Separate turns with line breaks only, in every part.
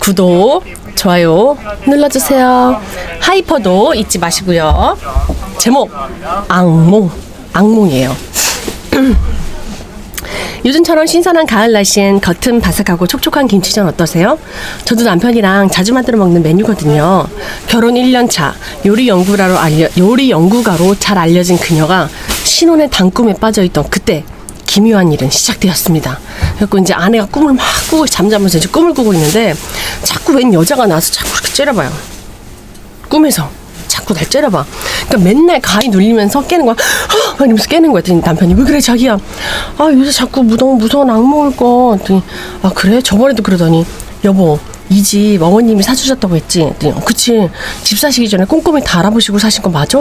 구독, 좋아요 눌러주세요. 하이퍼도 잊지 마시고요. 제목 악몽이에요. 요즘처럼 신선한 가을 날씨엔 겉은 바삭하고 촉촉한 김치전 어떠세요? 저도 남편이랑 자주 만들어 먹는 메뉴거든요. 결혼 1년차 요리 연구가로 잘 알려진 그녀가 신혼의 단꿈에 빠져있던 그때 기묘한 일은 시작되었습니다. 그래서 이제 아내가 꿈을 막 꾸고 잠자면서 이제 꿈을 꾸고 있는데 자꾸 웬 여자가 나와서 자꾸 이렇게 째려봐요. 꿈에서 자꾸 날 째려봐. 그러니까 맨날 가위 눌리면서 깨는 거야. 막 이러면서 깨는 거야. 남편이 왜 그래 자기야? 아 요새 자꾸 무서운 악몽을 꿔. 아 그래? 저번에도 그러더니 여보 이 집 어머님이 사주셨다고 했지? 그치. 집 사시기 전에 꼼꼼히 다 알아보시고 사신 거 맞아?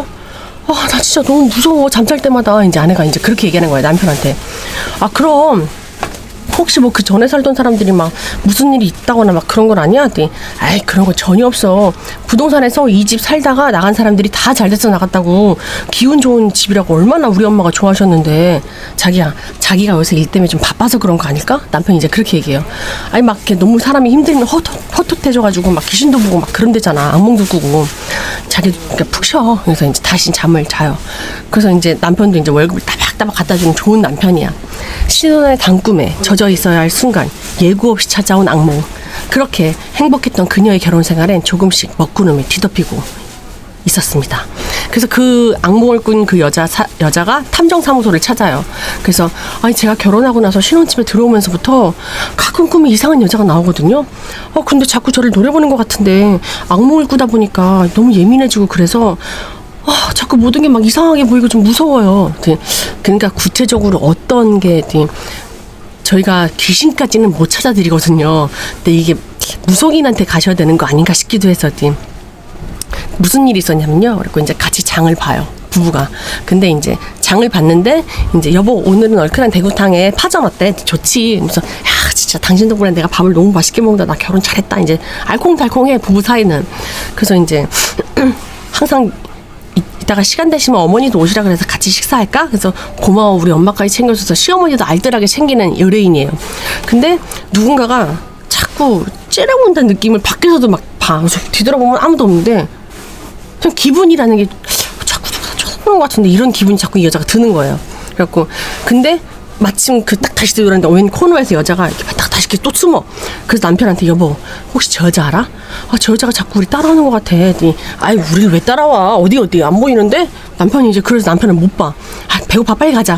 아 나 진짜 너무 무서워. 잠잘 때마다 이제 아내가 이제 그렇게 얘기하는 거야 남편한테. 아 그럼 혹시 뭐 그 전에 살던 사람들이 막 무슨 일이 있다거나 막 그런 건 아니야? 아이 그런 거 전혀 없어. 부동산에서 이 집 살다가 나간 사람들이 다 잘 돼서 나갔다고. 기운 좋은 집이라고 얼마나 우리 엄마가 좋아하셨는데. 자기가 요새 일 때문에 좀 바빠서 그런 거 아닐까? 남편이 이제 그렇게 얘기해요. 아니 막 이렇게 너무 사람이 힘들면 헛헛해져가지고 막 귀신도 보고 막 그런 데잖아. 악몽도 꾸고. 자기 그러니까 푹 쉬어. 그래서 이제 다시 잠을 자요. 그래서 이제 남편도 이제 월급을 따박따박 갖다 주는 좋은 남편이야. 신혼의 단꿈에 젖어 있어야 할 순간 예고 없이 찾아온 악몽. 그렇게 행복했던 그녀의 결혼 생활엔 조금씩 먹구름이 뒤덮이고 있었습니다. 그래서 그 악몽을 꾼 그 여자가 탐정사무소를 찾아요. 그래서 아니 제가 결혼하고 나서 신혼집에 들어오면서부터 가끔 꿈에 이상한 여자가 나오거든요. 근데 자꾸 저를 노려보는 것 같은데 악몽을 꾸다 보니까 너무 예민해지고 그래서 자꾸 모든 게 막 이상하게 보이고 좀 무서워요. 그러니까 구체적으로 어떤 게 저희가 귀신까지는 못 찾아드리거든요. 근데 이게 무속인한테 가셔야 되는 거 아닌가 싶기도 해서 무슨 일이 있었냐면요. 그리고 이제 같이 장을 봐요. 부부가. 근데 이제 장을 봤는데 이제 여보 오늘은 얼큰한 대구탕에 파전 어때? 좋지. 그래서 야 진짜 당신 덕분에 내가 밥을 너무 맛있게 먹는다. 나 결혼 잘했다. 이제 알콩달콩해 부부 사이는. 그래서 이제 항상 이따가 시간 되시면 어머니도 오시라 그래서 같이 식사할까? 그래서 고마워 우리 엄마까지 챙겨줘서 시어머니도 알뜰하게 챙기는 의뢰인이에요. 근데 누군가가 자꾸 째려본다는 느낌을 밖에서도 막 봐. 그래서 뒤돌아보면 아무도 없는데 그냥 기분이라는 게 자꾸 누가 쳐다보는 것 같은데 이런 기분이 자꾸 이 여자가 드는 거예요. 그래갖고 근데 마침 그 딱 다시 들어오는데 웬 코너에서 여자가 이렇게 딱 다시 이렇게 또 숨어. 그래서 남편한테 여보 혹시 저 여자 알아? 저 여자가 자꾸 우리 따라오는 것 같아. 아이 우리를 왜 따라와? 어디 안 보이는데? 남편이 이제 그래서 남편을 못 봐. 배고파 빨리 가자.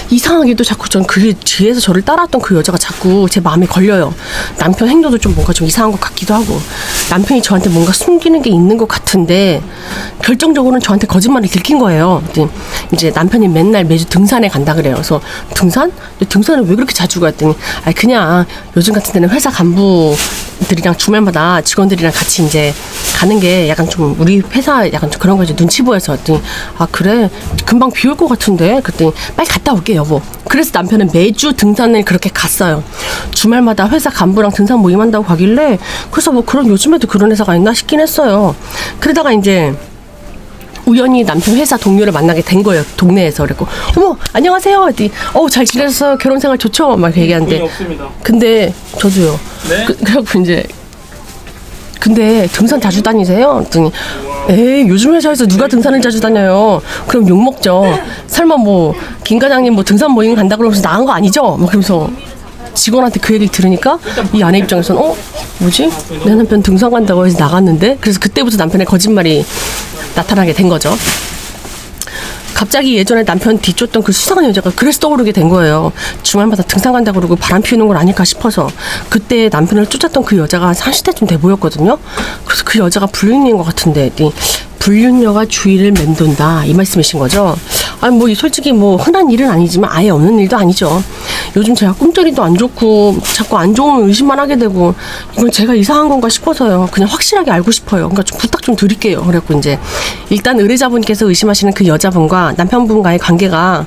이상하게도 자꾸 전 그 뒤에서 저를 따라왔던 그 여자가 자꾸 제 마음에 걸려요. 남편 행동도 좀 뭔가 좀 이상한 것 같기도 하고 남편이 저한테 뭔가 숨기는 게 있는 것 같은데 결정적으로는 저한테 거짓말을 들킨 거예요. 이제 남편이 맨날 매주 등산에 간다 그래요. 그래서 등산? 등산을 왜 그렇게 자주 가? 했더니 그냥 요즘 같은 데는 회사 간부들이랑 주말마다 직원들이랑 같이 이제 가는 게 약간 좀 우리 회사 약간 좀 그런 거 이제 눈치 보여서 했더니 그래 금방 비 올 것 같은데 그랬더니 빨리 갔다 올게 여보. 그래서 남편은 매주 등산을 그렇게 갔어요. 주말마다 회사 간부랑 등산 모임한다고 가길래 그래서 뭐 그런 요즘에도 그런 회사가 있나 싶긴 했어요. 그러다가 이제 우연히 남편 회사 동료를 만나게 된 거예요. 동네에서. 그랬고 어머 안녕하세요 했더니 잘 지내셨어요? 결혼생활 좋죠? 막 얘기하는데 근데 저도요. 네? 그래갖고 이제 근데 등산 자주 다니세요? 그랬더니 에이 요즘 회사에서 누가 등산을 자주 다녀요? 그럼 욕먹죠. 설마 뭐 김 과장님 뭐 등산 모임 간다 그러면서 나간 거 아니죠? 막 그러면서 직원한테 그 얘기를 들으니까 이 아내 입장에서는 뭐지? 내 남편 등산 간다고 해서 나갔는데? 그래서 그때부터 남편의 거짓말이 나타나게 된 거죠. 갑자기 예전에 남편 뒤쫓던 그 수상한 여자가 그래서 떠오르게 된 거예요. 주말마다 등산 간다고 그러고 바람 피우는 건 아닐까 싶어서. 그때 남편을 쫓았던 그 여자가 30대쯤 돼 보였거든요. 그래서 그 여자가 불륜인 것 같은데 불륜녀가 주위를 맴돈다 이 말씀이신 거죠. 뭐 솔직히 뭐 흔한 일은 아니지만 아예 없는 일도 아니죠. 요즘 제가 꿈자리도 안 좋고 자꾸 안 좋은 의심만 하게 되고 이건 제가 이상한 건가 싶어서요. 그냥 확실하게 알고 싶어요. 그러니까 좀 부탁 좀 드릴게요. 그래갖고 이제 일단 의뢰자분께서 의심하시는 그 여자분과 남편분과의 관계가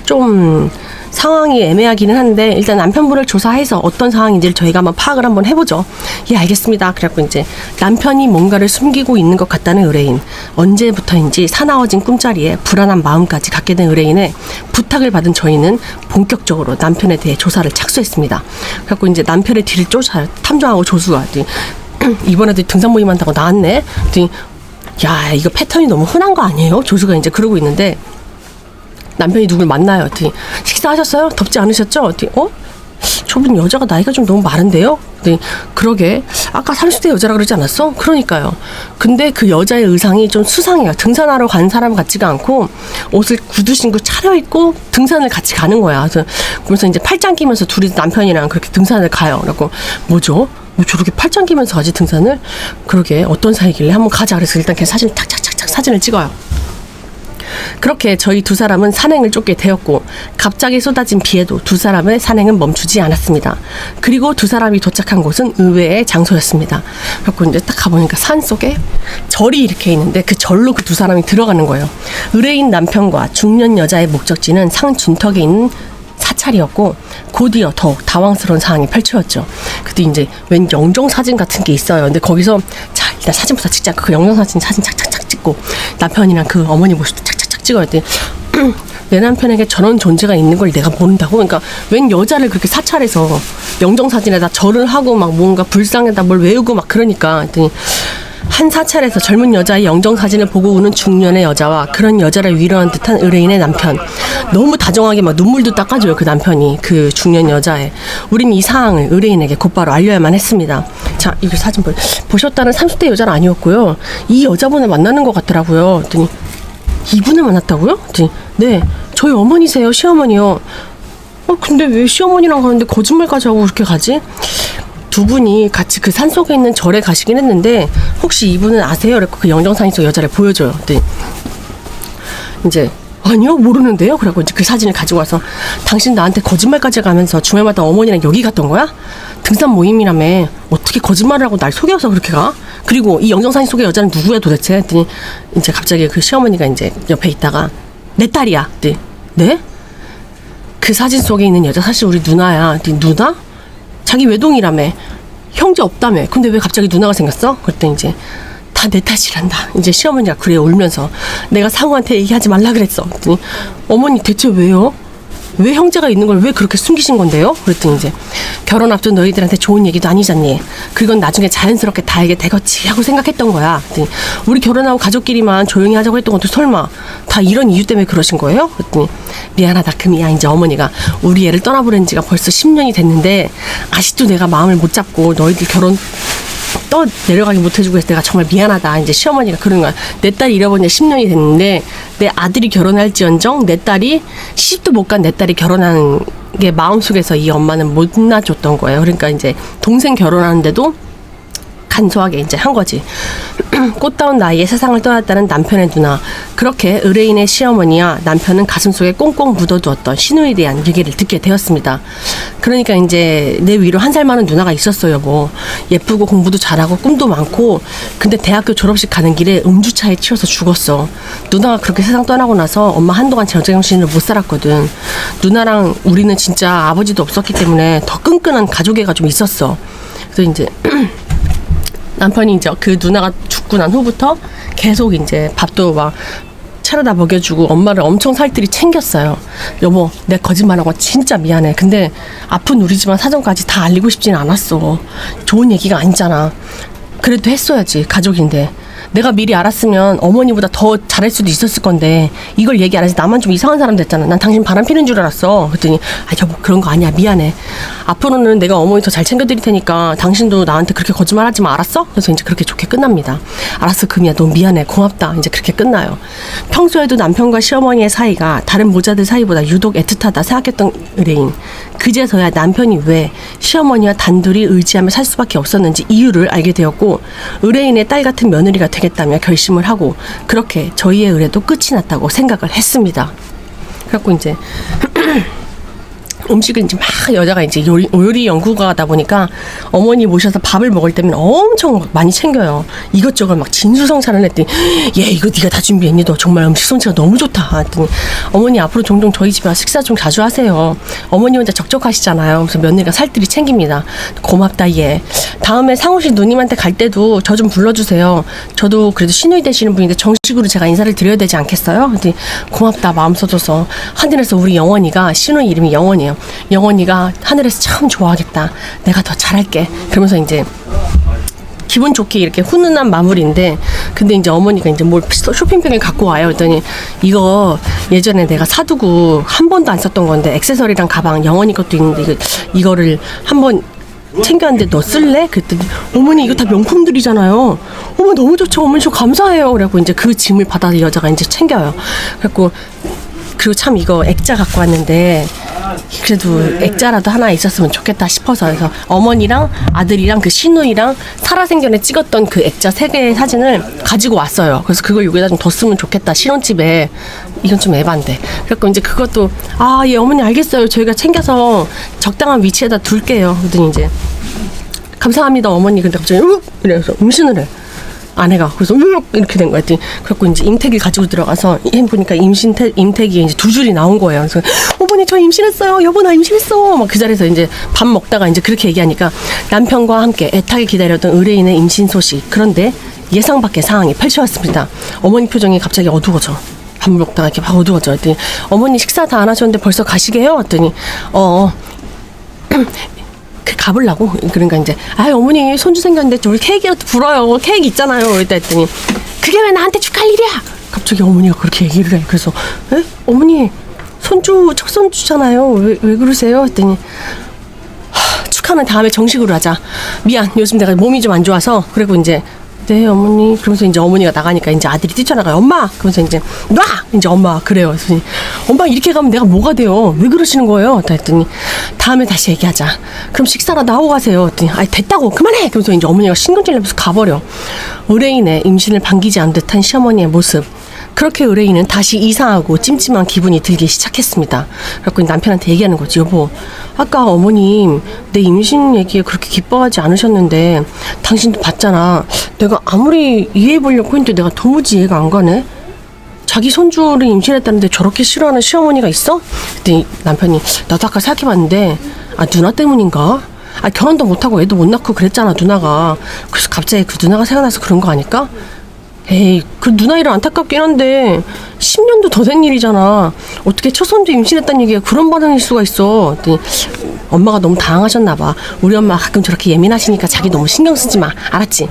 좀 상황이 애매하기는 한데 일단 남편분을 조사해서 어떤 상황인지를 저희가 한번 파악을 한번 해보죠. 예, 알겠습니다. 그래갖고 이제 남편이 뭔가를 숨기고 있는 것 같다는 의뢰인, 언제부터인지 사나워진 꿈자리에 불안한 마음까지 갖게 된 의뢰인의 부탁을 받은 저희는 본격적으로 남편에 대해 조사를 착수했습니다. 그래갖고 이제 남편의 뒤를 쫓아요. 탐정하고 조수가 이번에도 등산 모임 한다고 나왔네. 야, 이거 패턴이 너무 흔한 거 아니에요? 조수가 이제 그러고 있는데 남편이 누굴 만나요. 식사하셨어요? 덥지 않으셨죠? 저분 여자가 나이가 좀 너무 많은데요? 그러게 아까 30대 여자라 그러지 않았어? 그러니까요. 근데 그 여자의 의상이 좀 수상해요. 등산하러 간 사람 같지가 않고 옷을 구두 신고 차려입고 등산을 같이 가는 거야. 그래서 이제 팔짱 끼면서 둘이 남편이랑 그렇게 등산을 가요. 그래갖고 뭐죠? 뭐 저렇게 팔짱 끼면서 가지 등산을? 그러게 어떤 사이길래 한번 가자. 그래서 일단 걔 사진 탁탁탁탁 사진을 찍어요. 그렇게 저희 두 사람은 산행을 쫓게 되었고 갑자기 쏟아진 비에도 두 사람의 산행은 멈추지 않았습니다. 그리고 두 사람이 도착한 곳은 의외의 장소였습니다. 그래서 이제 딱 가보니까 산 속에 절이 이렇게 있는데 그 절로 그 두 사람이 들어가는 거예요. 의뢰인 남편과 중년 여자의 목적지는 상 준턱에 있는 사찰이었고 곧이어 더욱 당황스러운 상황이 펼쳐졌죠. 그때 이제 웬 영정사진 같은 게 있어요. 근데 거기서 자 일단 사진부터 찍자. 그 영정사진 착착착 찍고 남편이랑 그 어머니 모습도 착착착 찍어야 돼. 내 남편에게 저런 존재가 있는 걸 내가 모른다고? 그러니까 웬 여자를 그렇게 사찰해서 영정사진에다 절을 하고 막 뭔가 불상에다 뭘 외우고 막 그러니까 했더니 한 사찰에서 젊은 여자의 영정사진을 보고 우는 중년의 여자와 그런 여자를 위로한 듯한 의뢰인의 남편. 너무 다정하게 막 눈물도 닦아줘요. 그 남편이 그 중년 여자의. 우린 이 사항을 의뢰인에게 곧바로 알려야만 했습니다. 자, 이거 사진 보셨다는 30대 여자는 아니었고요. 이 여자분을 만나는 것 같더라고요. 그랬더니 이분을 만났다고요? 그랬더니 네, 저희 어머니세요. 시어머니요. 근데 왜 시어머니랑 가는데 거짓말까지 하고 그렇게 가지? 두 분이 같이 그 산속에 있는 절에 가시긴 했는데 혹시 이분은 아세요? 그래서 그 영정사진 속 여자를 보여줘요. 네. 이제 아니요 모르는데요. 그래갖고 이제 그 사진을 가지고 와서 당신 나한테 거짓말까지 가면서 주말마다 어머니랑 여기 갔던 거야? 등산 모임이라며 어떻게 거짓말을 하고 날 속여서 그렇게 가? 그리고 이 영정사진 속의 여자는 누구야 도대체? 했더니 이제 갑자기 그 시어머니가 이제 옆에 있다가 내 딸이야. 네? 네? 그 사진 속에 있는 여자 사실 우리 누나야. 네 누나? 자기 외동이라며. 형제 없다며. 근데 왜 갑자기 누나가 생겼어? 그랬더니 이제 다 내 탓이란다. 이제 시어머니가 그래요 울면서. 내가 상우한테 얘기하지 말라 그랬어. 그랬더니 어머니 대체 왜요? 왜 형제가 있는 걸 왜 그렇게 숨기신 건데요? 그랬더니 이제 결혼 앞둔 너희들한테 좋은 얘기도 아니잖니. 그건 나중에 자연스럽게 다 알게 되겠지 하고 생각했던 거야. 그랬더니 우리 결혼하고 가족끼리만 조용히 하자고 했던 것도 설마 다 이런 이유 때문에 그러신 거예요? 그랬더니 미안하다 금이야. 이제 어머니가 우리 애를 떠나보낸 지가 벌써 10년이 됐는데 아직도 내가 마음을 못 잡고 너희들 결혼 내려가기 못해주고 해서 내가 정말 미안하다. 이제 시어머니가 그런 거야. 내 딸이 잃어버린 지 10년이 됐는데 내 아들이 결혼할지언정 내 딸이 시집도 못 간 내 딸이 결혼하는 게 마음속에서 이 엄마는 못 놔줬던 거예요. 그러니까 이제 동생 결혼하는데도 간소하게 이제 한 거지. 꽃다운 나이에 세상을 떠났다는 남편의 누나. 그렇게 의뢰인의 시어머니와 남편은 가슴속에 꽁꽁 묻어두었던 신우에 대한 얘기를 듣게 되었습니다. 그러니까 이제 내 위로 한 살 많은 누나가 있었어요. 뭐 예쁘고 공부도 잘하고 꿈도 많고 근데 대학교 졸업식 가는 길에 음주차에 치여서 죽었어. 누나가 그렇게 세상 떠나고 나서 엄마 한동안 제정신을 못 살았거든. 누나랑 우리는 진짜 아버지도 없었기 때문에 더 끈끈한 가족애가 좀 있었어. 그래서 이제 남편이 이제 그 누나가 죽고 난 후부터 계속 이제 밥도 막 차려다 먹여주고 엄마를 엄청 살뜰히 챙겼어요. 여보, 내 거짓말하고 진짜 미안해. 근데 아픈 우리 집안 사정까지 다 알리고 싶지는 않았어. 좋은 얘기가 아니잖아. 그래도 했어야지. 가족인데. 내가 미리 알았으면 어머니보다 더 잘할 수도 있었을 건데 이걸 얘기 안 해서 나만 좀 이상한 사람 됐잖아. 난 당신 바람 피는 줄 알았어. 그랬더니 여보 그런 거 아니야. 미안해. 앞으로는 내가 어머니 더 잘 챙겨드릴 테니까 당신도 나한테 그렇게 거짓말하지 마. 알았어? 그래서 이제 그렇게 좋게 끝납니다. 알았어 금이야. 너무 미안해. 고맙다. 이제 그렇게 끝나요. 평소에도 남편과 시어머니의 사이가 다른 모자들 사이보다 유독 애틋하다 생각했던 의뢰인. 그제서야 남편이 왜 시어머니와 단둘이 의지하며 살 수밖에 없었는지 이유를 알게 되었고 의뢰인의 딸 같은 며느리가 되겠다며 결심을 하고 그렇게 저희의 의뢰도 끝이 났다고 생각을 했습니다. 그래갖고 이제 음식을 이제 막 여자가 이제 요리 연구가다 보니까 어머니 모셔서 밥을 먹을 때면 엄청 막 많이 챙겨요. 이것저것 막 진수성찬을 했더니 얘 이거 네가 다 준비했니? 너 정말 음식 솜씨가 너무 좋다. 했더니 어머니 앞으로 종종 저희 집에 와서 식사 좀 자주 하세요. 어머니 혼자 적적하시잖아요. 그래서 며느리가 살뜰히 챙깁니다. 고맙다 얘. 다음에 상우씨 누님한테 갈 때도 저 좀 불러주세요. 저도 그래도 시누이 되시는 분인데 정식으로 제가 인사를 드려야 되지 않겠어요? 근데 고맙다 마음 써줘서 하늘에서 우리 영원이가 시누이 이름이 영원이에요. 영원이가 하늘에서 참 좋아하겠다. 내가 더 잘할게. 그러면서 이제 기분 좋게 이렇게 훈훈한 마무리인데 근데 이제 어머니가 이제 뭘 쇼핑백을 갖고 와요. 그랬더니 이거 예전에 내가 사두고 한 번도 안 썼던 건데 액세서리랑 가방 영원이 것도 있는데 이거를 한번 챙겼는데 너 쓸래? 그랬더니 어머니 이거 다 명품들이잖아요. 어머 너무 좋죠. 어머니 저 감사해요. 그래갖고 이제 그 짐을 받아서 여자가 이제 챙겨요. 그래갖고 그리고 참 이거 액자 갖고 왔는데 그래도 액자라도 하나 있었으면 좋겠다 싶어서 그래서 어머니랑 아들이랑 그 시누이랑 살아생전에 찍었던 그 액자 3개의 사진을 가지고 왔어요. 그래서 그걸 여기다 좀 뒀으면 좋겠다. 신혼집에. 이건 좀 에반데. 그래서 이제 그것도 예 어머니 알겠어요. 저희가 챙겨서 적당한 위치에다 둘게요. 그랬더니 이제 감사합니다 어머니. 근데 갑자기 이래서 음신을 해. 아내가 그래서 이렇게 된 거야. 그래갖고 이제 임택을 가지고 들어가서 보니까 임택이 이제 2줄이 나온 거예요. 그래서 어머니 저 임신했어요. 여보 나 임신했어. 막 그 자리에서 이제 밥 먹다가 이제 그렇게 얘기하니까 남편과 함께 애타게 기다렸던 의뢰인의 임신 소식. 그런데 예상 밖의 상황이 펼쳐왔습니다. 어머니 표정이 갑자기 어두워져. 밥 먹다가 이렇게 막 어두워져. 했더니 어머니 식사 다 안 하셨는데 벌써 가시게요? 했더니 가보려고. 그러니까 이제 어머니 손주 생겼는데 우리 케이크라도 불어요. 케이크 있잖아요. 했더니 그게 왜 나한테 축하할 일이야? 갑자기 어머니가 그렇게 얘기를 해. 그래서 어머니 손주 첫 손주잖아요. 왜 그러세요? 했더니 축하는 다음에 정식으로 하자. 미안 요즘 내가 몸이 좀 안 좋아서. 그리고 이제 네 어머니. 그러면서 이제 어머니가 나가니까 이제 아들이 뛰쳐나가요. 엄마. 그러면서 이제 놔. 이제 엄마 그래요. 그래서 엄마 이렇게 가면 내가 뭐가 돼요? 왜 그러시는 거예요? 했더니 다음에 다시 얘기하자. 그럼 식사라도 하고 가세요. 했더니 됐다고 그만해. 그러면서 이제 어머니가 신경질 내면서 가버려. 의뢰인의 임신을 반기지 않은 듯한 시어머니의 모습. 그렇게 의뢰인은 다시 이상하고 찜찜한 기분이 들기 시작했습니다. 그래서 남편한테 얘기하는 거지. 여보, 아까 어머님 내 임신 얘기에 그렇게 기뻐하지 않으셨는데 당신도 봤잖아. 내가 아무리 이해해보려고 했는데 내가 도무지 이해가 안 가네. 자기 손주를 임신했다는데 저렇게 싫어하는 시어머니가 있어? 그랬더니 남편이 나도 아까 생각해봤는데 누나 때문인가? 결혼도 못하고 애도 못 낳고 그랬잖아 누나가. 그래서 갑자기 그 누나가 생각나서 그런 거 아닐까? 에이 그 누나 일은 안타깝긴 한데 10년도 더 된 일이잖아. 어떻게 첫 손주 임신했다는 얘기가 그런 반응일 수가 있어. 엄마가 너무 당황하셨나 봐. 우리 엄마 가끔 저렇게 예민하시니까 자기 너무 신경 쓰지 마. 알았지?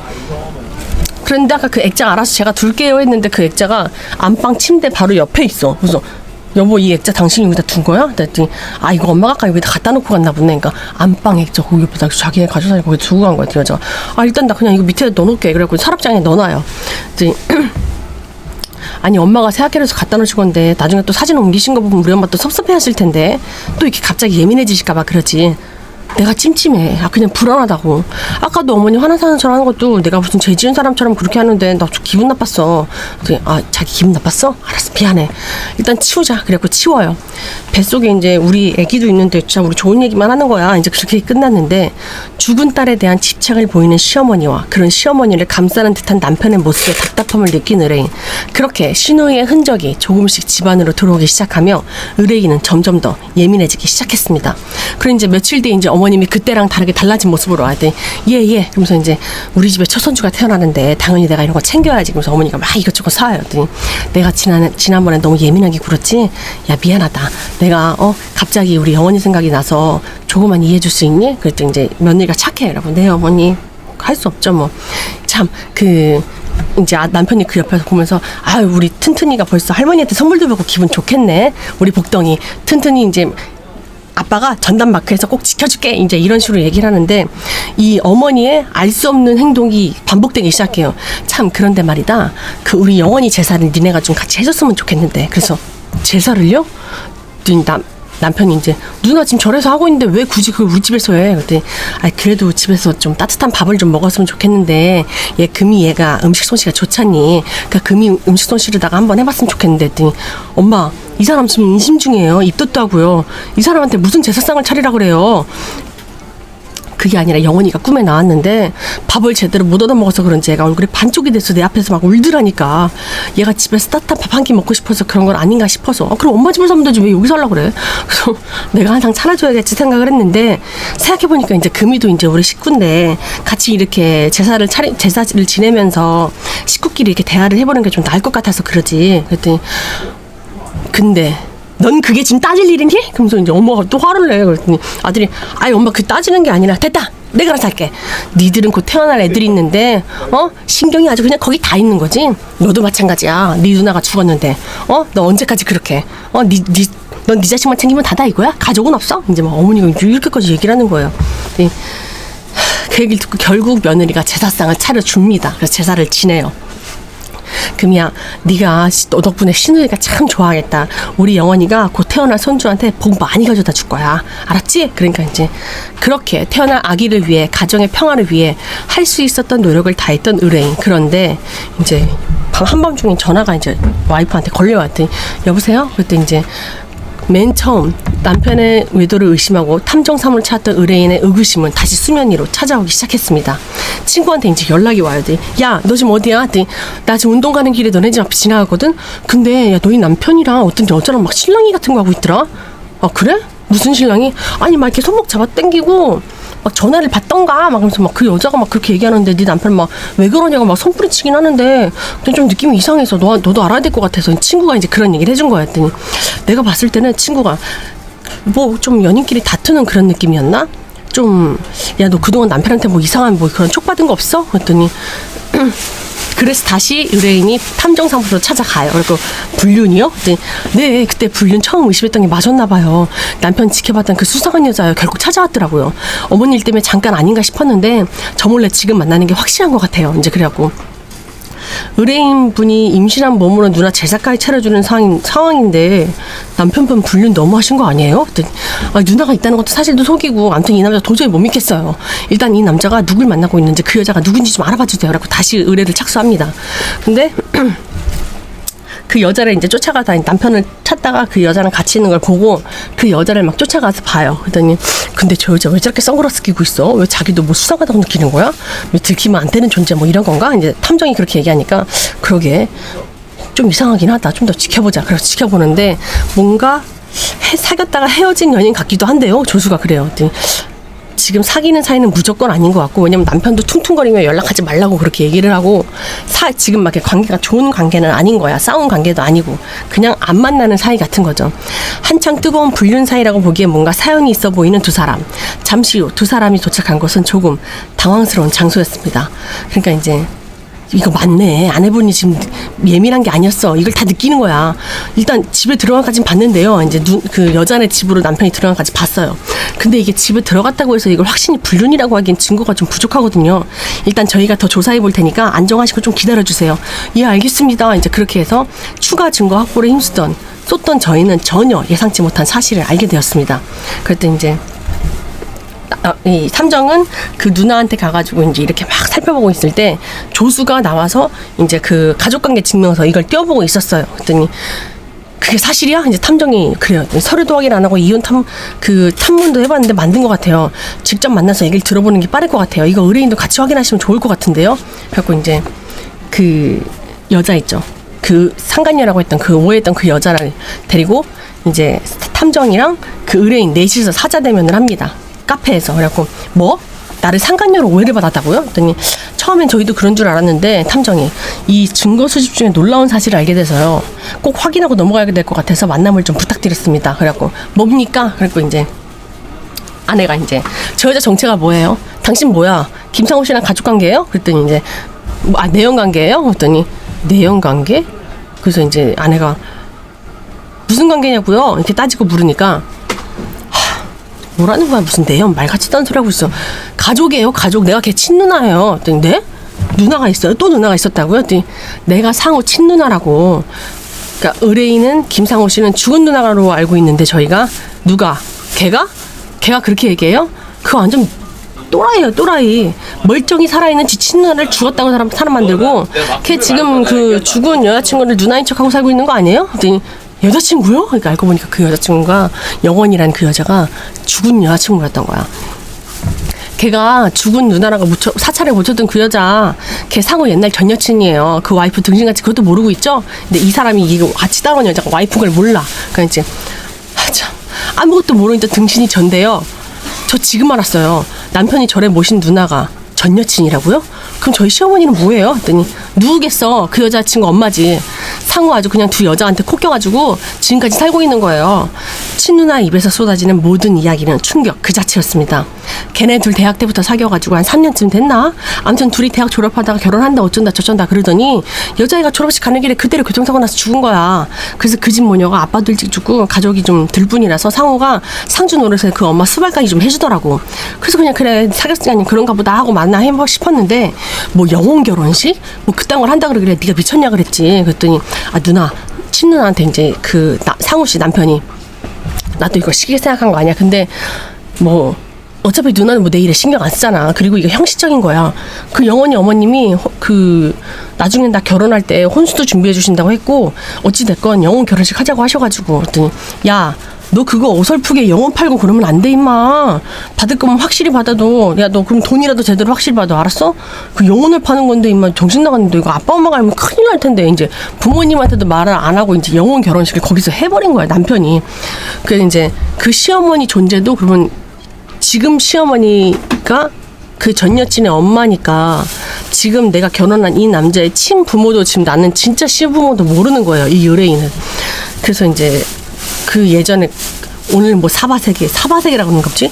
그런데 아까 그 액자 알아서 제가 둘게요 했는데 그 액자가 안방 침대 바로 옆에 있어. 그래서 여보 이 액자 당신이 여기다 둔 거야? 그랬더니 이거 엄마가 아까 여기다 갖다 놓고 갔나 보네. 그러니까 안방 액자 거기 옆에다 자기네 가져다니고 거기 두고 간 거야. 여자가 일단 나 그냥 이거 밑에 넣어놓을게. 그래갖고 서랍장에 넣어놔요. 그랬더니 아니 엄마가 새학기로서 갖다 놓으신 건데 나중에 또 사진 옮기신 거 보면 우리 엄마 또 섭섭해하실 텐데 또 이렇게 갑자기 예민해지실까봐 그러지. 내가 찜찜해. 그냥 불안하다고. 아까도 어머니 화난 사람처럼 하는 것도 내가 무슨 죄 지은 사람처럼 그렇게 하는데 나 좀 기분 나빴어. 자기 기분 나빴어? 알았어 미안해. 일단 치우자. 그래갖고 치워요. 뱃속에 이제 우리 애기도 있는데 진짜 우리 좋은 얘기만 하는 거야. 이제 그렇게 끝났는데 죽은 딸에 대한 집착을 보이는 시어머니와 그런 시어머니를 감싸는 듯한 남편의 모습에 답답함을 느낀 의뢰인. 그렇게 시누이의 흔적이 조금씩 집안으로 들어오기 시작하며 의뢰인은 점점 더 예민해지기 시작했습니다. 그리고 이제 며칠 뒤에 이제 어머님이 그때랑 다르게 달라진 모습으로 와더니 예. 그러면서 이제 우리 집에 첫 손주가 태어나는데 당연히 내가 이런 거 챙겨야지. 그러면서 어머니가 막 이것저것 사와요. 그랬더니 내가 지난번에 너무 예민하게 굴었지? 야 미안하다. 내가 갑자기 우리 영원히 생각이 나서 조금만 이해해 줄 수 있니? 그랬더니 이제 며느리가 착해. 여러분 네 어머니 할 수 없죠 뭐. 참 이제 남편이 그 옆에서 보면서 우리 튼튼이가 벌써 할머니한테 선물도 받고 기분 좋겠네. 우리 복덩이 튼튼이 이제 아빠가 전담 마크에서 꼭 지켜줄게. 이제 이런 식으로 얘기를 하는데 이 어머니의 알 수 없는 행동이 반복되기 시작해요. 참 그런데 말이다. 그 우리 영원히 제사를 니네가 좀 같이 해줬으면 좋겠는데. 그래서 제사를요? 남편이 이제 누나 지금 절에서 하고 있는데 왜 굳이 그걸 우리 집에서 해? 그랬더니 그래도 집에서 좀 따뜻한 밥을 좀 먹었으면 좋겠는데 금이 얘가 음식 솜씨가 좋잖니. 그러니까 금이 음식 솜씨로다가 한번 해봤으면 좋겠는데 했더니 엄마 이 사람 지금 임신 중이에요. 입덧도 하고요. 이 사람한테 무슨 제사상을 차리라 그래요. 그게 아니라 영원이가 꿈에 나왔는데 밥을 제대로 못 얻어먹어서 그런지 얘가 얼굴이 반쪽이 됐어. 내 앞에서 막 울더라니까. 얘가 집에서 따뜻한 밥 한 끼 먹고 싶어서 그런 건 아닌가 싶어서 그럼 엄마 집에서 하면 되지 왜 여기서 하려고 그래. 그래서 내가 항상 차려줘야겠지 생각을 했는데 생각해보니까 이제 금이도 이제 우리 식구인데 같이 이렇게 제사를 지내면서 식구끼리 이렇게 대화를 해보는 게 좀 나을 것 같아서 그러지. 그랬더니 근데 넌 그게 지금 따질 일이니? 그러면서 이제 엄마가 또 화를 내. 그랬더니 아들이 아이 엄마 그 따지는 게 아니라 됐다 내가 알아서 할게. 니들은 곧 태어날 애들이 있는데 신경이 아주 그냥 거기 다 있는 거지. 너도 마찬가지야. 네 누나가 죽었는데 너 언제까지 그렇게 넌 네 자식만 챙기면 다다 이거야? 가족은 없어? 이제 막 어머니가 이렇게까지 얘기를 하는 거예요. 그 얘기를 듣고 결국 며느리가 제사상을 차려줍니다. 그래서 제사를 지내요. 금이야 네가 너 덕분에 신우이가 참 좋아하겠다. 우리 영원이가 곧 태어날 손주한테 복 많이 가져다 줄 거야. 알았지? 그러니까 이제 그렇게 태어날 아기를 위해 가정의 평화를 위해 할 수 있었던 노력을 다했던 의뢰인. 그런데 이제 한밤중에 전화가 이제 와이프한테 걸려왔더니 여보세요? 그랬더니 이제 맨 처음 남편의 외도를 의심하고 탐정사무를 찾았던 의뢰인의 의구심은 다시 수면 위로 찾아오기 시작했습니다. 친구한테 이제 연락이 와요. 야, 너 지금 어디야? 나 지금 운동 가는 길에 너네 집 앞에 지나가거든? 근데 야, 너희 남편이랑 어떤 여자랑 막 실랑이 같은 거 하고 있더라? 아, 그래? 무슨 실랑이? 아니, 막 이렇게 손목 잡아 당기고 막 전화를 받던가 막 그러면서 막 그 여자가 막 그렇게 얘기하는데 네 남편 막 왜 그러냐고 막 손부리치긴 하는데 좀 느낌이 이상해서 너도 알아야 될 것 같아서 친구가 이제 그런 얘기를 해준 거야. 했더니 내가 봤을 때는 친구가 뭐 좀 연인끼리 다투는 그런 느낌이었나? 좀 야 너 그동안 남편한테 뭐 이상한 뭐 그런 촉 받은 거 없어? 그랬더니 그래서 다시 의뢰인이 탐정사무소로 찾아가요. 그리고 불륜이요? 네, 그때 불륜 처음 의심했던 게 맞았나 봐요. 남편 지켜봤던 그 수상한 여자요. 결국 찾아왔더라고요. 어머니 일 때문에 잠깐 아닌가 싶었는데 저 몰래 지금 만나는 게 확실한 것 같아요. 이제 그래갖고 의뢰인 분이 임신한 몸으로 누나 제사까지 차려주는 상황인데 남편분 불륜 너무 하신 거 아니에요? 누나가 있다는 것도 사실도 속이고 아무튼 이 남자 도저히 못 믿겠어요. 일단 이 남자가 누굴 만나고 있는지 그 여자가 누군지 좀 알아봐 주세요. 라고 다시 의뢰를 착수합니다. 근데 그 여자를 이제 쫓아가다 남편을 찾다가 그 여자랑 같이 있는 걸 보고 그 여자를 막 쫓아가서 봐요. 그랬더니 근데 저 여자 왜 저렇게 선글라스 끼고 있어? 왜 자기도 뭐 수상하다고 느끼는 거야? 왜 들키면 안 되는 존재 뭐 이런 건가? 이제 탐정이 그렇게 얘기하니까 그러게 좀 이상하긴 하다. 좀 더 지켜보자. 그래서 지켜보는데 뭔가 사귀었다가 헤어진 연인 같기도 한데요. 조수가 그래요. 지금 사귀는 사이는 무조건 아닌 것 같고 왜냐면 남편도 퉁퉁거리며 연락하지 말라고 그렇게 얘기를 하고 지금 막 관계가 좋은 관계는 아닌 거야. 싸운 관계도 아니고 그냥 안 만나는 사이 같은 거죠. 한창 뜨거운 불륜 사이라고 보기에 뭔가 사연이 있어 보이는 두 사람. 잠시 후 두 사람이 도착한 곳은 조금 당황스러운 장소였습니다. 그러니까 이제 이거 맞네. 아내분이 지금 예민한 게 아니었어. 이걸 다 느끼는 거야. 일단 집에 들어가까지 봤는데요. 이제 그 여자네 집으로 남편이 들어가까지 봤어요. 근데 이게 집에 들어갔다고 해서 이걸 확신이 불륜이라고 하기엔 증거가 좀 부족하거든요. 일단 저희가 더 조사해 볼 테니까 안정하시고 좀 기다려 주세요. 예, 알겠습니다. 이제 그렇게 해서 추가 증거 확보를 쏟던 저희는 전혀 예상치 못한 사실을 알게 되었습니다. 그랬더니 이제 이 탐정은 그 누나한테 가가지고 이제 이렇게 막 살펴보고 있을 때 조수가 나와서 이제 그 가족관계 증명서 이걸 띄워보고 있었어요. 그랬더니 그게 사실이야? 이제 탐정이 그래요. 서류도 확인 안 하고 이혼 탐문도 해봤는데 만든 것 같아요. 직접 만나서 얘기를 들어보는 게 빠를 것 같아요. 이거 의뢰인도 같이 확인하시면 좋을 것 같은데요. 그래갖고 이제 그 여자 있죠. 그 상간녀라고 했던 그 오해했던 그 여자를 데리고 이제 탐정이랑 그 의뢰인 넷이서 사자대면을 합니다. 카페에서. 그래갖고 뭐? 나를 상간녀로 오해를 받았다고요? 그랬더니 처음엔 저희도 그런 줄 알았는데 탐정이 이 증거 수집 중에 놀라운 사실을 알게 돼서요. 꼭 확인하고 넘어가야 될 것 같아서 만남을 좀 부탁드렸습니다. 그래갖고 뭡니까? 그래갖고 이제 아내가 이제 저 여자 정체가 뭐예요? 당신 뭐야? 김상호 씨랑 가족관계예요? 그랬더니 이제 내연관계예요? 그랬더니 내연관계? 그래서 이제 아내가 무슨 관계냐고요? 이렇게 따지고 물으니까 뭐라는 거야? 무슨 내연 말 같지도 않은 소리 하고 있어. 가족이에요. 가족. 내가 걔 친누나예요. 그랬더니 네? 누나가 있어요? 또 누나가 있었다고요? 그랬더니 내가 상호 친누나라고. 그러니까 의뢰인은 김상호 씨는 죽은 누나로 알고 있는데 저희가 누가? 걔가 그렇게 얘기해요? 그거 완전 또라이예요. 또라이. 멀쩡히 살아있는 지 친누나를 죽었다고 사람 만들고 걔 지금 그 죽은 여자친구를 누나인 척하고 살고 있는 거 아니에요? 그랬더니 여자친구요? 그러니까 알고 보니까 그 여자친구가 영원이라는 그 여자가 죽은 여자친구였던 거야. 걔가 죽은 누나라고 사찰에 묻혔던 그 여자, 걔 상호 옛날 전 여친이에요. 그 와이프 등신같이 그것도 모르고 있죠? 근데 이 사람이 이거 같이 따라온 여자가 와이프인 걸 몰라. 그러니까 이제 참 아무것도 모르니까 등신이 전데요. 저 지금 알았어요. 남편이 저를 모신 누나가 전 여친이라고요? 그럼 저희 시어머니는 뭐예요? 했더니 누구겠어? 그 여자친구 엄마지. 상호 아주 그냥 두 여자한테 코 껴가지고 지금까지 살고 있는 거예요. 친누나 입에서 쏟아지는 모든 이야기는 충격 그 자체였습니다. 걔네 둘 대학 때부터 사귀어가지고 한 3년쯤 됐나? 아무튼 둘이 대학 졸업하다가 결혼한다 어쩐다 저쩐다 그러더니 여자애가 졸업식 가는 길에 그대로 교통사고 나서 죽은 거야. 그래서 그 집 모녀가 아빠도 일찍 죽고 가족이 좀 들뿐이라서 상호가 상주 노릇에 그 엄마 수발까지 좀 해주더라고. 그래서 그냥 그래 사귀었으니 그런가 보다 하고 만나 해보고 싶었는데 뭐 영혼 결혼식? 뭐 그딴 걸 한다 그러길래 네가 미쳤냐 그랬지. 그랬더니 아 누나 친누나한테 이제 그 상우 씨 남편이 나도 이거 시기게 생각한 거 아니야. 근데 뭐 어차피 누나는 뭐 내일에 신경 안 쓰잖아. 그리고 이거 형식적인 거야. 그 영원히 어머님이 그 나중에 나 결혼할 때 혼수도 준비해 주신다고 했고 어찌됐건 영혼 결혼식 하자고 하셔가지고 그랬더니 야 너 그거 어설프게 영혼 팔고 그러면 안 돼 임마. 받을 거면 확실히 받아도 야 너 그럼 돈이라도 제대로 확실히 받아 알았어? 그 영혼을 파는 건데 임마 정신 나갔는데 이거 아빠 엄마가 알면 큰일 날 텐데 이제 부모님한테도 말을 안 하고 이제 영혼 결혼식을 거기서 해버린 거야 남편이. 그래서 이제 그 시어머니 존재도 그러면 지금 시어머니가 그 전 여친의 엄마니까 지금 내가 결혼한 이 남자의 친부모도 지금 나는 진짜 시부모도 모르는 거예요 이 의뢰인은. 그래서 이제 그 예전에 오늘 뭐 사바세계라고 하는 거지?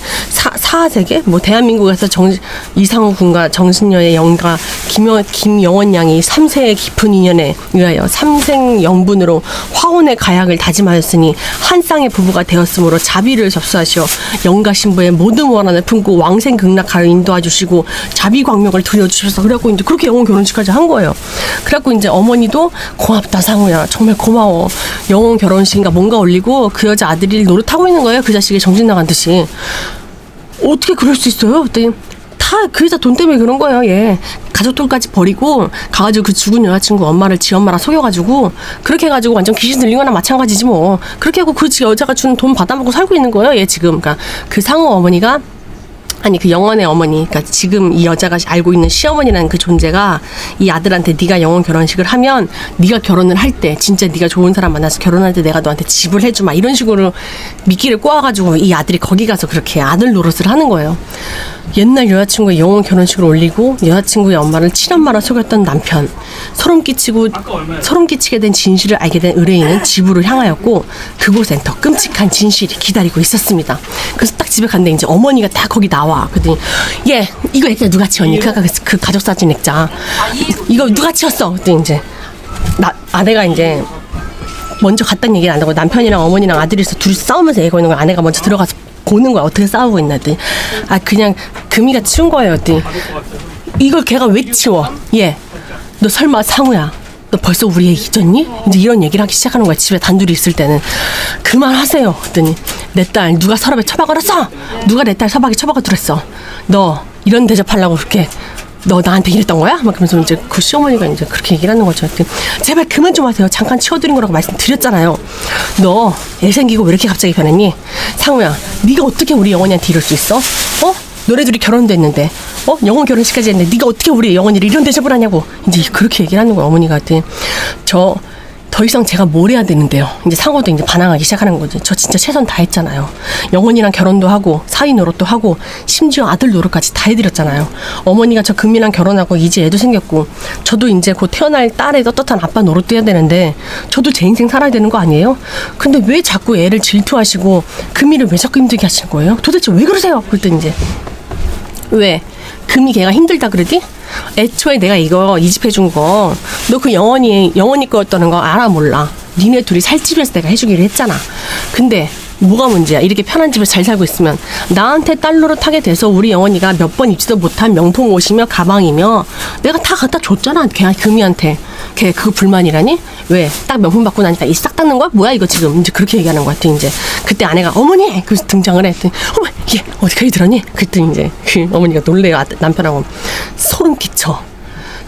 사세계? 뭐 대한민국에서 이상우 군과 정신여의 영가 김영원 양이 3세의 깊은 인연에 의하여 삼생연분으로 화혼의 가약을 다짐하였으니 한 쌍의 부부가 되었으므로 자비를 접수하시어 영가 신부의 모든 원한을 품고 왕생극락하여 인도해 주시고 자비광명을 드려주셔서 그래갖고 이제 그렇게 영혼 결혼식까지 한 거예요. 그래갖고 이제 어머니도 고맙다 상우야 정말 고마워 영혼 결혼식인가 뭔가 올리고 그 여자 아들이 노릇하고 있는 거예요. 그 자식이 정신 나간 듯이. 어떻게 그럴 수 있어요? 그랬더니 다 그 여자 돈 때문에 그런 거예요. 얘 가족들까지 버리고 가가지고 그 죽은 여자친구 엄마를 지 엄마랑 속여가지고 그렇게 해가지고 완전 귀신 들린 거나 마찬가지지 뭐. 그렇게 하고 그 여자가 주는 돈 받아먹고 살고 있는 거예요. 얘 지금. 그러니까 그 상호 어머니가 아니 그 영원의 어머니, 그러니까 지금 이 여자가 알고 있는 시어머니라는 그 존재가 이 아들한테 네가 영혼 결혼식을 하면 네가 결혼을 할 때 진짜 네가 좋은 사람 만나서 결혼할 때 내가 너한테 집을 해주마 이런 식으로 미끼를 꼬아가지고 이 아들이 거기 가서 그렇게 아들 노릇을 하는 거예요. 옛날 여자친구의 영혼 결혼식을 올리고 여자친구의 엄마를 친엄마라 속였던 남편. 소름 끼치게 된 진실을 알게 된 의뢰인은 집으로 향하였고 그곳엔 더 끔찍한 진실이 기다리고 있었습니다. 그래서 딱 집에 갔는데 이제 어머니가 딱 거기 나와. 그랬더니 얘 이거 액자 누가 치웠니? 그 가족 사진 액자 이거 누가 치웠어? 그랬더니 이제 아내가 이제 먼저 갔다는 얘기를 안 하고 남편이랑 어머니랑 아들이서 둘이 싸우면서 얘기하고 있는 걸 아내가 먼저 들어가서 보는 거야. 어떻게 싸우고 있나 했더니 아 그냥 금이가 치운 거예요. 했더니 이걸 걔가 왜 치워? 얘 너 설마 상우야 너 벌써 우리 애 잊었니? 이제 이런 얘기를 하기 시작하는 거야. 집에 단둘이 있을 때는. 그만하세요. 그랬더니 내 딸 누가 서랍에 처박을 했어? 누가 내 딸 서랍에 처박아 두랬어? 너 이런 대접하려고 그렇게 너 나한테 이랬던 거야? 막 그러면서 이제 그 시어머니가 이제 그렇게 얘기를 하는 거죠. 제발 그만 좀 하세요. 잠깐 치워드린 거라고 말씀드렸잖아요. 너 애 생기고 왜 이렇게 갑자기 변했니? 상우야, 네가 어떻게 우리 영원이한테 이럴 수 있어? 너네 둘이 결혼도 했는데, 영원 결혼식까지 했는데 네가 어떻게 우리 영원이를 이런 대접을 하냐고. 이제 그렇게 얘기를 하는 거야 어머니가. 더 이상 제가 뭘 해야 되는데요. 이제 상호도 이제 반항하기 시작하는 거지. 저 진짜 최선 다 했잖아요. 영원이랑 결혼도 하고 사위 노릇도 하고 심지어 아들 노릇까지 다 해드렸잖아요. 어머니가 저 금이랑 결혼하고 이제 애도 생겼고 저도 이제 곧 태어날 딸의 떳떳한 아빠 노릇도 해야 되는데 저도 제 인생 살아야 되는 거 아니에요? 근데 왜 자꾸 애를 질투하시고 금이를 왜 자꾸 힘들게 하시는 거예요? 도대체 왜 그러세요? 그랬더니 이제 왜? 금이 걔가 힘들다 그러지? 애초에 내가 이거 이집해준 거 너 그 영원이 거였다는 거 알아 몰라? 니네 둘이 살 집에서 내가 해주기로 했잖아. 근데 뭐가 문제야? 이렇게 편한 집에서 잘 살고 있으면 나한테 딸 노릇하게 돼서 우리 영원이가 몇 번 입지도 못한 명품 옷이며 가방이며 내가 다 갖다 줬잖아. 걔 금이한테. 걔 그거 불만이라니? 왜? 딱 명품 받고 나니까 이 싹 닦는 거야? 뭐야 이거 지금? 이제 그렇게 얘기하는 것 같아. 이제 그때 아내가 어머니! 그래서 등장을 했더니 어머 얘 어디까지 들었니? 그랬더니 이제 그 어머니가 놀래요. 남편하고 소름 끼쳐.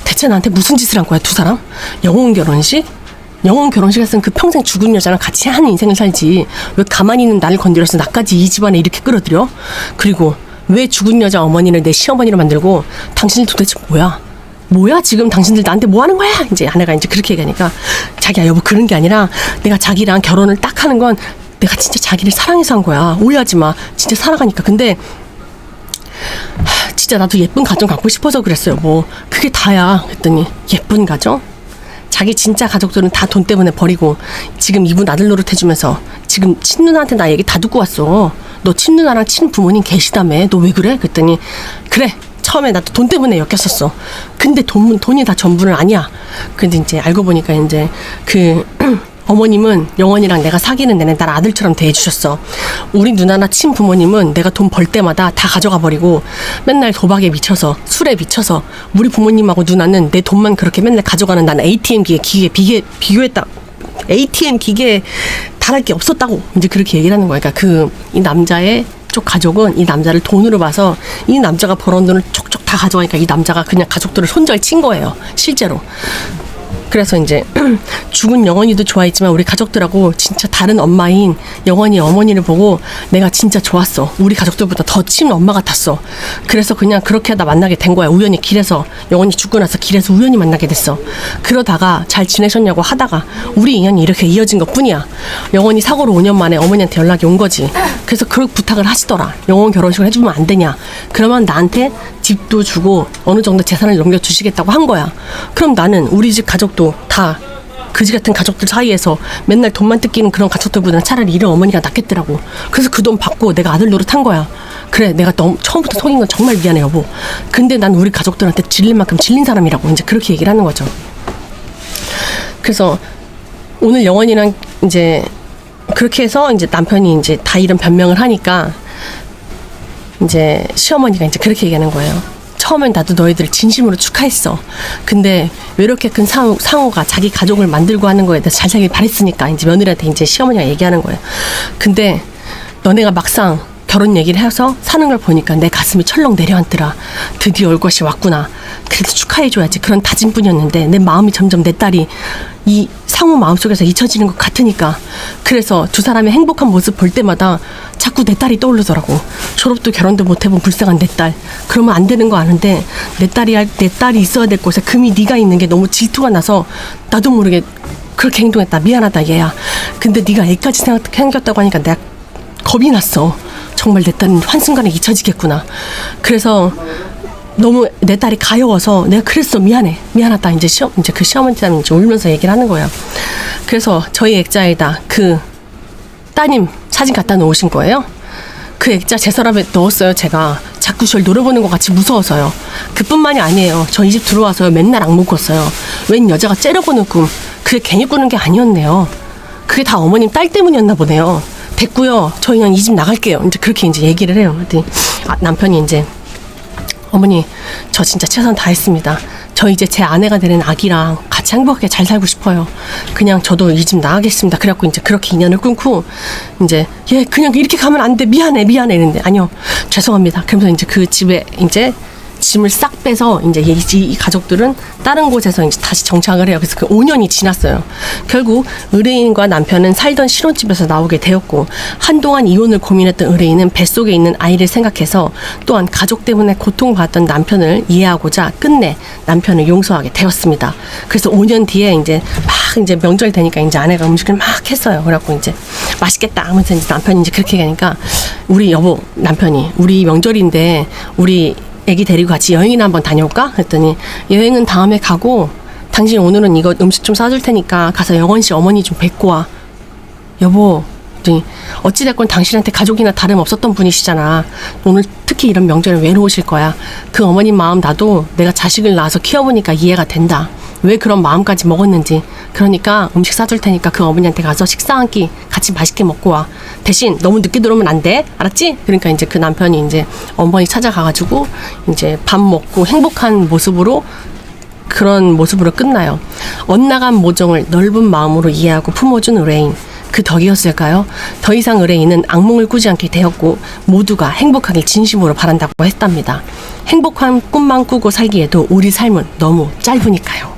대체 나한테 무슨 짓을 한 거야 두 사람? 영혼 결혼식? 영혼 결혼식에서는 그 평생 죽은 여자랑 같이 한 인생을 살지 왜 가만히 있는 나를 건드려서 나까지 이 집안에 이렇게 끌어들여? 그리고 왜 죽은 여자 어머니를 내 시어머니로 만들고 당신들 도대체 뭐야 지금 당신들 나한테 뭐 하는 거야? 이제 아내가 이제 그렇게 얘기하니까 자기야 여보 그런 게 아니라 내가 자기랑 결혼을 딱 하는 건 내가 진짜 자기를 사랑해서 한 거야. 오해하지 마. 진짜 사랑하니까. 근데 진짜 나도 예쁜 가정 갖고 싶어서 그랬어요. 뭐 그게 다야. 그랬더니 예쁜 가정? 자기 진짜 가족들은 다 돈 때문에 버리고 지금 이분 아들 노릇해주면서 지금 친누나한테 나 얘기 다 듣고 왔어. 너 친누나랑 친부모님 계시다며. 너 왜 그래? 그랬더니 그래. 처음에 나도 돈 때문에 엮였었어. 근데 돈이 다 전부는 아니야. 근데 이제 알고 보니까 이제 그 어머님은 영원이랑 내가 사귀는 내내 날 아들처럼 대해주셨어. 우리 누나나 친부모님은 내가 돈 벌 때마다 다 가져가 버리고 맨날 도박에 미쳐서 술에 미쳐서 우리 부모님하고 누나는 내 돈만 그렇게 맨날 가져가는 나는 ATM 기계 비교했다. ATM 기계에 달할 게 없었다고 이제 그렇게 얘기를 하는 거야. 그러니까 이 남자의 쪽 가족은 이 남자를 돈으로 봐서 이 남자가 벌어온 돈을 촉촉 다 가져가니까 이 남자가 그냥 가족들을 손절 친 거예요. 실제로. 그래서 이제 죽은 영원이도 좋아했지만 우리 가족들하고 진짜 다른 엄마인 영원이 어머니를 보고 내가 진짜 좋았어. 우리 가족들보다 더 친한 엄마 같았어. 그래서 그냥 그렇게 하다 만나게 된 거야. 우연히 길에서 영원이 죽고 나서 길에서 우연히 만나게 됐어. 그러다가 잘 지내셨냐고 하다가 우리 인연이 이렇게 이어진 것 뿐이야. 영원이 사고로 5년 만에 어머니한테 연락이 온 거지. 그래서 그렇게 부탁을 하시더라. 영원 결혼식을 해주면 안 되냐. 그러면 나한테 집도 주고 어느 정도 재산을 넘겨주시겠다고 한 거야. 그럼 나는 우리 집 가족도 다 그지 같은 가족들 사이에서 맨날 돈만 뜯기는 그런 가족들보다는 차라리 이런 어머니가 낫겠더라고. 그래서 그 돈 받고 내가 아들 노릇한 거야. 그래 내가 너무 처음부터 속인 건 정말 미안해 여보. 근데 난 우리 가족들한테 질릴 만큼 질린 사람이라고 이제 그렇게 얘기를 하는 거죠. 그래서 오늘 영원이랑 이제 그렇게 해서 이제 남편이 이제 다 이런 변명을 하니까 이제 시어머니가 이제 그렇게 얘기하는 거예요. 처음엔 나도 너희들 진심으로 축하했어. 근데 왜 이렇게 큰 상호가 자기 가족을 만들고 하는 거에 대해서 잘 살길 바랬으니까 이제 며느리한테 이제 시어머니가 얘기하는 거예요. 근데 너네가 막상 결혼 얘기를 해서 사는 걸 보니까 내 가슴이 철렁 내려앉더라. 드디어 올 것이 왔구나. 그래도 축하해줘야지. 그런 다짐뿐이었는데 내 마음이 점점 내 딸이 이 상호 마음속에서 잊혀지는 것 같으니까 그래서 두 사람의 행복한 모습 볼 때마다 자꾸 내 딸이 떠오르더라고. 졸업도 결혼도 못 해본 불쌍한 내 딸. 그러면 안 되는 거 아는데 내 딸이 있어야 될 곳에 금이 네가 있는 게 너무 질투가 나서 나도 모르게 그렇게 행동했다. 미안하다 얘야. 근데 네가 애까지 생겼다고 하니까 내가 겁이 났어. 정말 내 딸은 한순간에 잊혀지겠구나. 그래서 너무 내 딸이 가여워서 내가 그랬어. 미안하다. 이제 그 시어머니랑 이제 울면서 얘기를 하는 거예요. 그래서 저희 액자에다 그 따님 사진 갖다 놓으신 거예요. 그 액자 제 서랍에 넣었어요. 제가 자꾸 저를 노려보는 것 같이 무서워서요. 그뿐만이 아니에요. 저 이 집 들어와서요 맨날 악몽 꿨어요. 웬 여자가 째려보는 꿈. 그게 괜히 꾸는 게 아니었네요. 그게 다 어머님 딸 때문이었나 보네요. 됐고요. 저희는 이 집 나갈게요. 이제 그렇게 이제 얘기를 해요. 그랬더니 남편이 이제 어머니 저 진짜 최선 다했습니다. 저 이제 제 아내가 되는 아기랑 같이 행복하게 잘 살고 싶어요. 그냥 저도 이 집 나가겠습니다. 그래갖고 이제 그렇게 인연을 끊고 이제 얘 그냥 이렇게 가면 안 돼. 미안해 이랬는데 아니요 죄송합니다. 그러면서 이제 그 집에 이제 짐을 싹 빼서 이제 이 가족들은 다른 곳에서 이제 다시 정착을 해요. 그래서 그 5년이 지났어요. 결국 의뢰인과 남편은 살던 신혼집에서 나오게 되었고 한동안 이혼을 고민했던 의뢰인은 뱃속에 있는 아이를 생각해서 또한 가족 때문에 고통받았던 남편을 이해하고자 끝내 남편을 용서하게 되었습니다. 그래서 5년 뒤에 이제 막 이제 명절 되니까 이제 아내가 음식을 막 했어요. 그래갖고 이제 맛있겠다 하면서 이제 남편이 이제 그렇게 얘기하니까 우리 여보 남편이 우리 명절인데 우리 애기 데리고 같이 여행이나 한번 다녀올까? 그랬더니 여행은 다음에 가고 당신 오늘은 이거 음식 좀 싸줄 테니까 가서 영원씨 어머니 좀 뵙고 와. 여보 어찌됐건 당신한테 가족이나 다름없었던 분이시잖아. 오늘 특히 이런 명절에 외로우실 거야. 그 어머님 마음 나도 내가 자식을 낳아서 키워보니까 이해가 된다. 왜 그런 마음까지 먹었는지. 그러니까 음식 싸줄 테니까 그 어머니한테 가서 식사 한 끼 같이 맛있게 먹고 와. 대신 너무 늦게 들어오면 안 돼. 알았지? 그러니까 이제 그 남편이 이제 어머니 찾아가가지고 이제 밥 먹고 행복한 모습으로 그런 모습으로 끝나요. 엇나간 모종을 넓은 마음으로 이해하고 품어준 의뢰인. 그 덕이었을까요? 더 이상 의뢰인은 악몽을 꾸지 않게 되었고 모두가 행복하길 진심으로 바란다고 했답니다. 행복한 꿈만 꾸고 살기에도 우리 삶은 너무 짧으니까요.